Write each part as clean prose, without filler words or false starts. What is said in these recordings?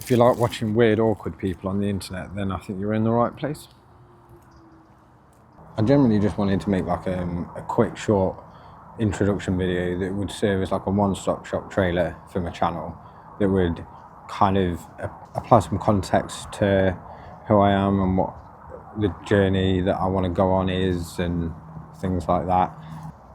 If you like watching weird, awkward people on the internet, then I think you're in the right place. I generally just wanted to make like a quick, short introduction video that would serve as like a one-stop shop trailer for my channel that would kind of apply some context to who I am and what the journey that I want to go on is and things like that.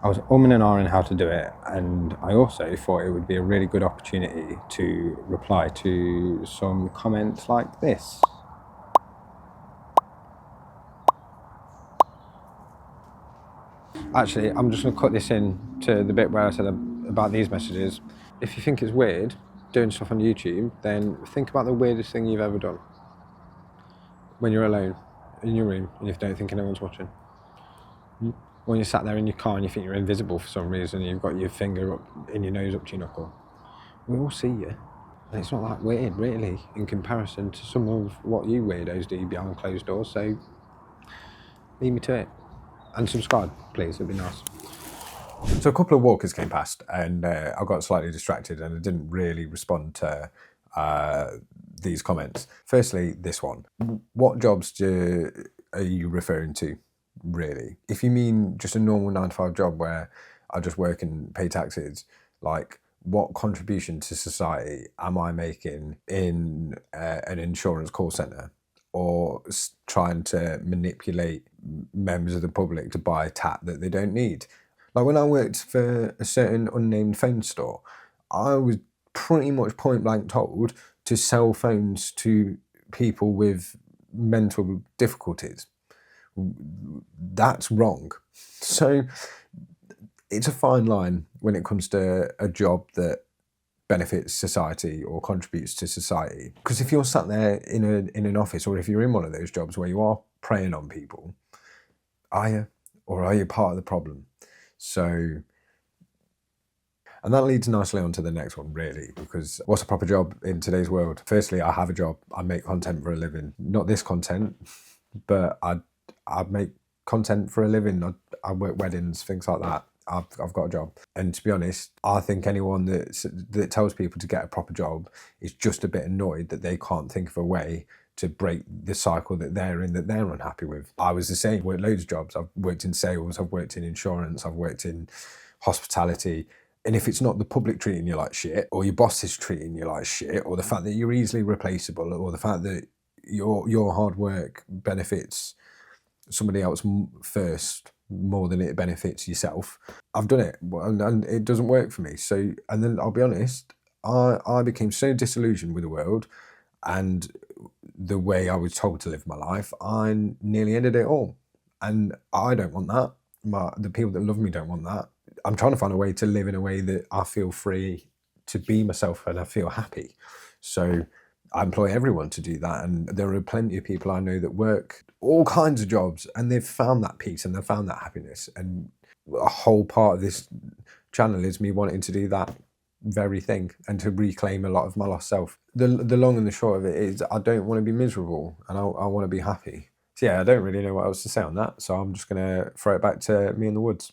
I was umming and ahhing how to do it, and I also thought it would be a really good opportunity to reply to some comments like this. Actually, I'm just going to cut this in to the bit where I said about these messages. If you think it's weird doing stuff on YouTube, then think about the weirdest thing you've ever done when you're alone in your room and you don't think anyone's watching. When you're sat there in your car and you think you're invisible for some reason, and you've got your finger up in your nose up to your knuckle. We all see you. And it's not that weird, really, in comparison to some of what you weirdos do behind closed doors. So leave me to it. And subscribe, please, it'd be nice. So a couple of walkers came past and I got slightly distracted and I didn't really respond to these comments. Firstly, this one. What jobs are you referring to, really? If you mean just a normal 9-to-5 job where I just work and pay taxes, like what contribution to society am I making in an insurance call centre? Or trying to manipulate members of the public to buy tat that they don't need. Like when I worked for a certain unnamed phone store, I was pretty much point blank told to sell phones to people with mental difficulties. That's wrong. So it's a fine line when it comes to a job that benefits society or contributes to society. Because if you're sat there in an office, or if you're in one of those jobs where you are preying on people, are you? Or are you part of the problem? So, and that leads nicely on to the next one, really, because what's a proper job in today's world? Firstly, I have a job. I make content for a living. Not this content, but I make content for a living. I work weddings, things like that. I've got a job. And to be honest, I think anyone that tells people to get a proper job is just a bit annoyed that they can't think of a way to break the cycle that they're in, that they're unhappy with. I was the same, worked loads of jobs. I've worked in sales, I've worked in insurance, I've worked in hospitality. And if it's not the public treating you like shit, or your boss is treating you like shit, or the fact that you're easily replaceable, or the fact that your hard work benefits somebody else first, more than it benefits yourself, I've done it and it doesn't work for me. So, and then I'll be honest, I became so disillusioned with the world and the way I was told to live my life, I nearly ended it all. And I don't want that. The people that love me don't want that. I'm trying to find a way to live in a way that I feel free to be myself and I feel happy. So I employ everyone to do that, and there are plenty of people I know that work all kinds of jobs and they've found that peace and they've found that happiness. And a whole part of this channel is me wanting to do that very thing and to reclaim a lot of my lost self. The long and the short of it is I don't want to be miserable and I want to be happy. So yeah, I don't really know what else to say on that, so I'm just going to throw it back to me in the woods.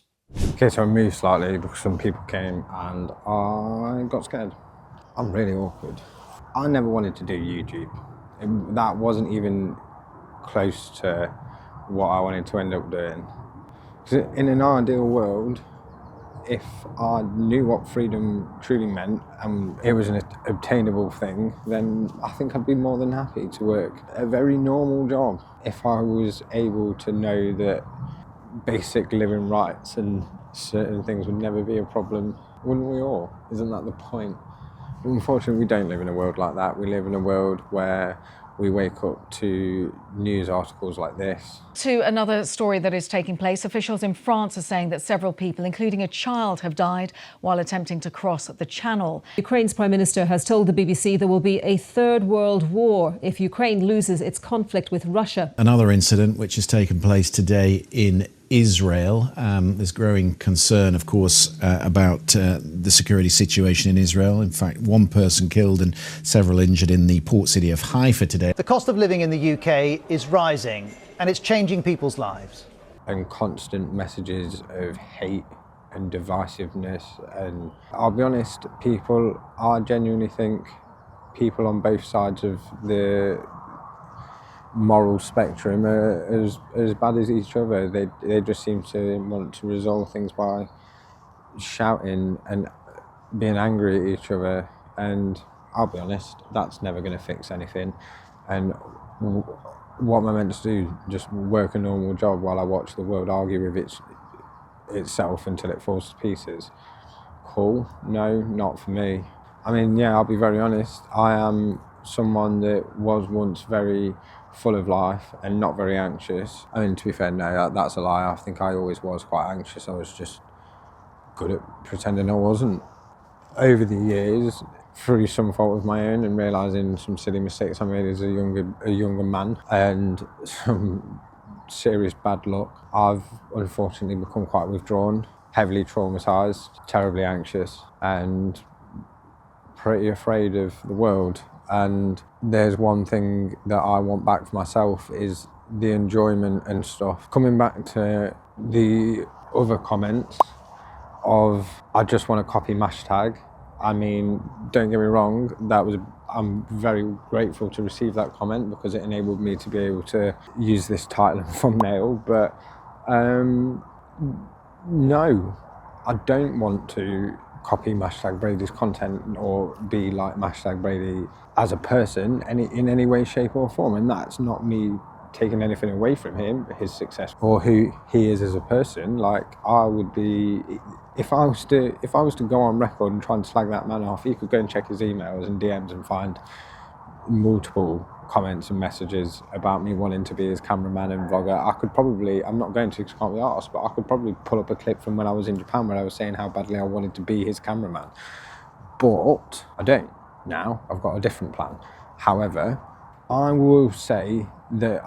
Okay, so I moved slightly because some people came and I got scared. I'm really awkward. I never wanted to do YouTube. That wasn't even close to what I wanted to end up doing. Because in an ideal world, if I knew what freedom truly meant and it was an obtainable thing, then I think I'd be more than happy to work a very normal job. If I was able to know that basic living rights and certain things would never be a problem, wouldn't we all? Isn't that the point? Unfortunately, we don't live in a world like that. We live in a world where we wake up to news articles like this. To another story that is taking place, officials in France are saying that several people, including a child, have died while attempting to cross the Channel. Ukraine's Prime Minister has told the BBC there will be a third world war if Ukraine loses its conflict with Russia. Another incident which has taken place today in Israel. There's growing concern, of course, about the security situation in Israel. In fact, one person killed and several injured in the port city of Haifa today. The cost of living in the UK is rising and it's changing people's lives. And constant messages of hate and divisiveness. And I'll be honest, people, I genuinely think people on both sides of the moral spectrum are as bad as each other. They just seem to want to resolve things by shouting and being angry at each other, and I'll be honest, that's never going to fix anything. And what am I meant to do? Just work a normal job while I watch the world argue with itself until it falls to pieces? Cool. No, not for me. I mean, yeah, I'll be very honest, I am someone that was once very full of life and not very anxious. I mean, to be fair, no, that's a lie. I think I always was quite anxious. I was just good at pretending I wasn't. Over the years, through some fault of my own and realising some silly mistakes I made as a younger man and some serious bad luck, I've unfortunately become quite withdrawn, heavily traumatised, terribly anxious and pretty afraid of the world. And there's one thing that I want back for myself is the enjoyment and stuff. Coming back to the other comments of I just want to copy Mashtag. I mean, don't get me wrong, I'm very grateful to receive that comment because it enabled me to be able to use this title and thumbnail, but no, I don't want to copy Mashtag Brady's content or be like Mashtag Brady as a person in any way, shape or form, and that's not me taking anything away from him, his success, or who he is as a person. Like, I would be, if I was to go on record and try and slag that man off, he could go and check his emails and DMs and find multiple comments and messages about me wanting to be his cameraman and vlogger. I could probably, I'm not going to because I can't be arsed, but I could probably pull up a clip from when I was in Japan where I was saying how badly I wanted to be his cameraman. But I don't now. I've got a different plan. However, I will say that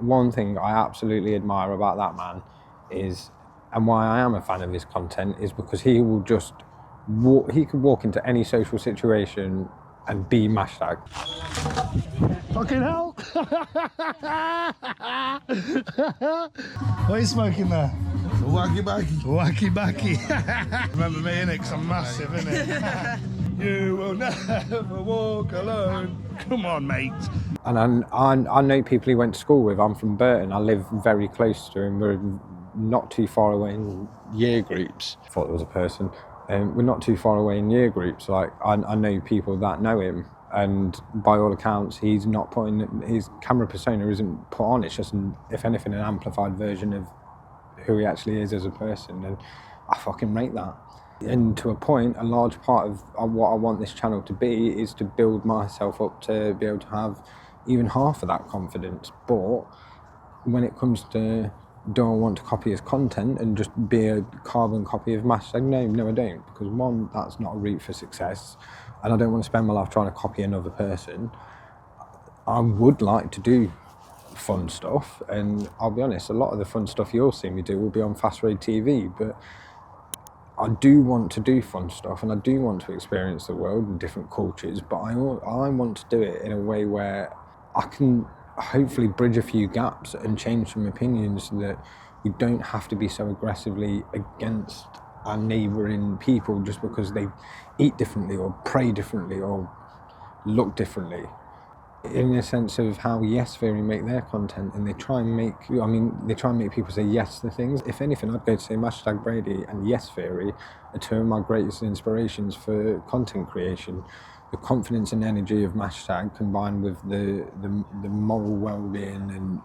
one thing I absolutely admire about that man is, and why I am a fan of his content, is because he will just he could walk into any social situation and be Mashtag. Fucking hell! What are you smoking there? Wacky backy. Wacky backy. Remember me, innit? 'Cause I'm massive, innit? You will never walk alone. Come on, mate. And I know people he went to school with. I'm from Burton. I live very close to him. We're not too far away in year groups. I thought it was a person. We're not too far away in year groups. Like, I know people that know him. And by all accounts, he's not putting, his camera persona isn't put on. It's just, if anything, an amplified version of who he actually is as a person. And I fucking rate that. And to a point, a large part of what I want this channel to be is to build myself up to be able to have even half of that confidence. But when it comes to, do I want to copy his content and just be a carbon copy of Mashtag? No, I don't. Because one, that's not a route for success. And I don't want to spend my life trying to copy another person. I would like to do fun stuff. And I'll be honest, a lot of the fun stuff you'll see me do will be on Fast Road TV. But I do want to do fun stuff and I do want to experience the world and different cultures, but I want to do it in a way where I can hopefully bridge a few gaps and change some opinions so that we don't have to be so aggressively against our neighbouring people just because they eat differently or pray differently or look differently. In the sense of how Yes Theory make their content, and they try and make people say yes to things. If anything, I'd go to say Mashtag Brady and Yes Theory are two of my greatest inspirations for content creation. The confidence and energy of Mashtag combined with the moral well-being and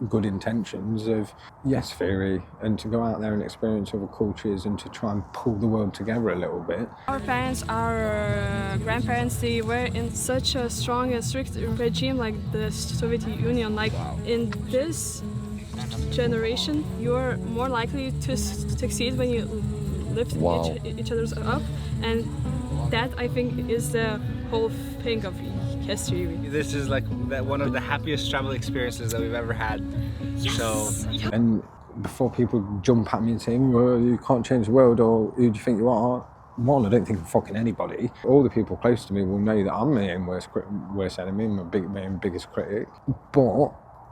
good intentions of Yes Theory, and to go out there and experience other cultures and to try and pull the world together a little bit. Our parents, our grandparents, they were in such a strong and strict regime like the Soviet Union. Like, in this generation, you're more likely to succeed when you lift each other's up, and that, I think, is the whole thing of history. This is like one of the happiest travel experiences that we've ever had. Yes. So, and before people jump at me and say, well, you can't change the world, or who do you think you are? One, I don't think I'm fucking anybody. All the people close to me will know that I'm my own worst enemy, my own biggest critic. But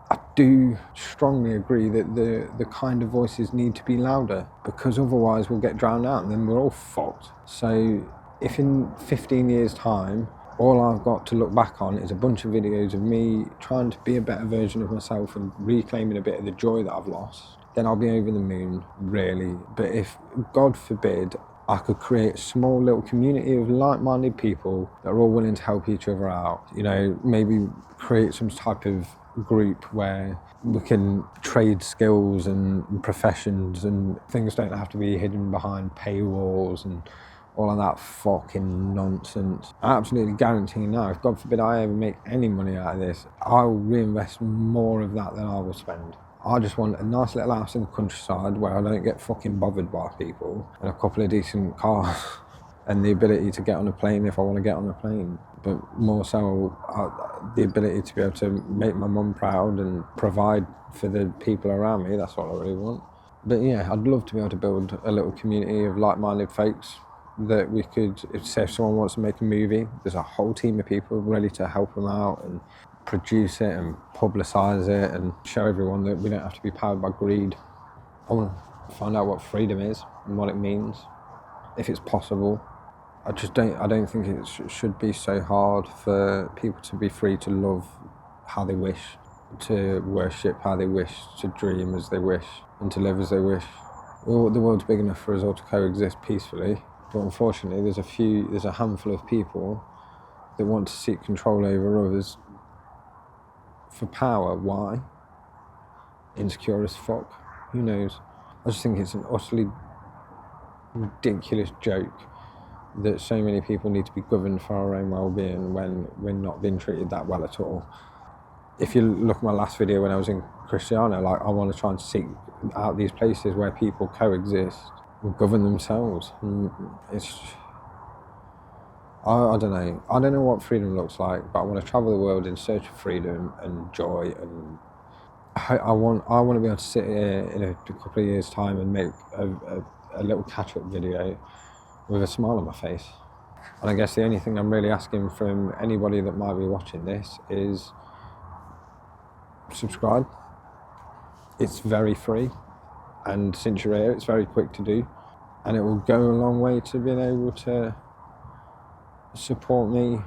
I do strongly agree that the kind of voices need to be louder, because otherwise we'll get drowned out and then we're all fucked. So if in 15 years' time all I've got to look back on is a bunch of videos of me trying to be a better version of myself and reclaiming a bit of the joy that I've lost, then I'll be over the moon, really. But if, God forbid, I could create a small little community of like-minded people that are all willing to help each other out, you know, maybe create some type of group where we can trade skills and professions, and things don't have to be hidden behind paywalls and all of that fucking nonsense. I absolutely guarantee now, if God forbid I ever make any money out of this, I'll reinvest more of that than I will spend. I just want a nice little house in the countryside where I don't get fucking bothered by people, and a couple of decent cars, and the ability to get on a plane if I want to get on a plane. But more so, the ability to be able to make my mum proud and provide for the people around me. That's what I really want. But yeah, I'd love to be able to build a little community of like-minded folks that we could, if someone wants to make a movie, there's a whole team of people ready to help them out and produce it and publicise it and show everyone that we don't have to be powered by greed. I want to find out what freedom is and what it means, if it's possible. I don't think it should be so hard for people to be free to love how they wish, to worship how they wish, to dream as they wish, and to live as they wish. The world's big enough for us all to coexist peacefully. But unfortunately, there's a handful of people that want to seek control over others for power. Why? Insecure as fuck. Who knows? I just think it's an utterly ridiculous joke that so many people need to be governed for our own well-being when we're not being treated that well at all. If you look at my last video when I was in Cristiano, like, I want to try and seek out these places where people coexist and govern themselves. And it's, I don't know. I don't know what freedom looks like, but I want to travel the world in search of freedom and joy. And I want to be able to sit here in a couple of years' time and make a little catch-up video with a smile on my face. And I guess the only thing I'm really asking from anybody that might be watching this is subscribe. It's very free, and since you're here, it's very quick to do, and it will go a long way to being able to support me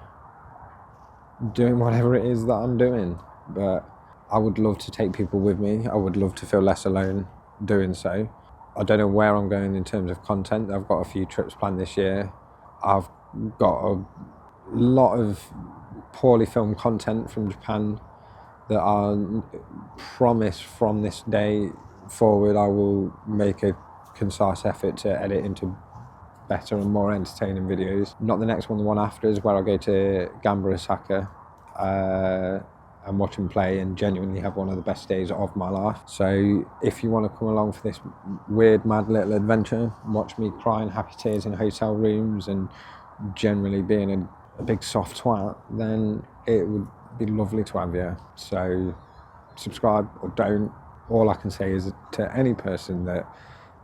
doing whatever it is that I'm doing. But I would love to take people with me. I would love to feel less alone doing so. I don't know where I'm going in terms of content. I've got a few trips planned this year. I've got a lot of poorly filmed content from Japan that I promise from this day forward I will make a concise effort to edit into better and more entertaining videos. Not the next one, the one after is where I'll go to Gamba Osaka and watch him play and genuinely have one of the best days of my life. So if you want to come along for this weird, mad little adventure, watch me crying happy tears in hotel rooms and generally being a big soft twat, then it would be lovely to have you. So subscribe or don't. All I can say is to any person that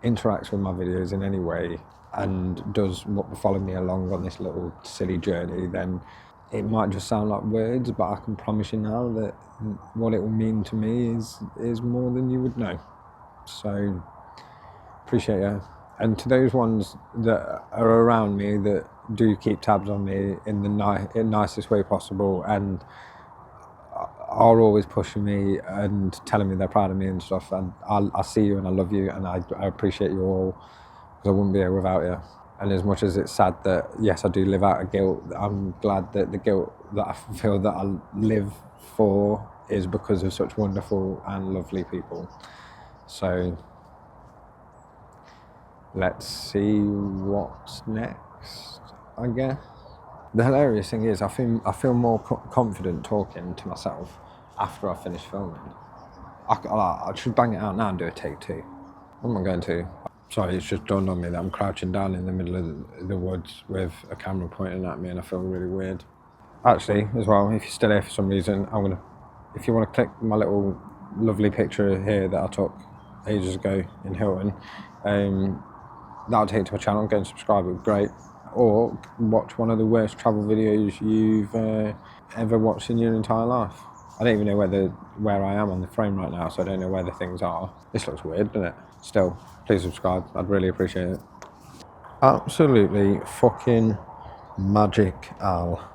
interacts with my videos in any way and does follow me along on this little silly journey, then it might just sound like words, but I can promise you now that what it will mean to me is more than you would know. So appreciate you. And to those ones that are around me that do keep tabs on me in the nicest way possible and are always pushing me and telling me they're proud of me and stuff, and I see you and I love you and I appreciate you all, because I wouldn't be here without you. And as much as it's sad that, yes, I do live out of guilt, I'm glad that the guilt that I feel that I live for is because of such wonderful and lovely people. So let's see what's next, I guess. The hilarious thing is I feel more confident talking to myself after I finish filming. I should bang it out now and do a take two. What am I going to? Sorry, it's just dawned on me that I'm crouching down in the middle of the woods with a camera pointing at me and I feel really weird. Actually, as well, if you're still here for some reason, if you want to click my little lovely picture here that I took ages ago in Hilton, that'll take you to my channel. Go and subscribe, it would be great. Or watch one of the worst travel videos you've ever watched in your entire life. I don't even know where I am on the frame right now, so I don't know where the things are. This looks weird, doesn't it? Still, please subscribe. I'd really appreciate it. Absolutely fucking magic, Al.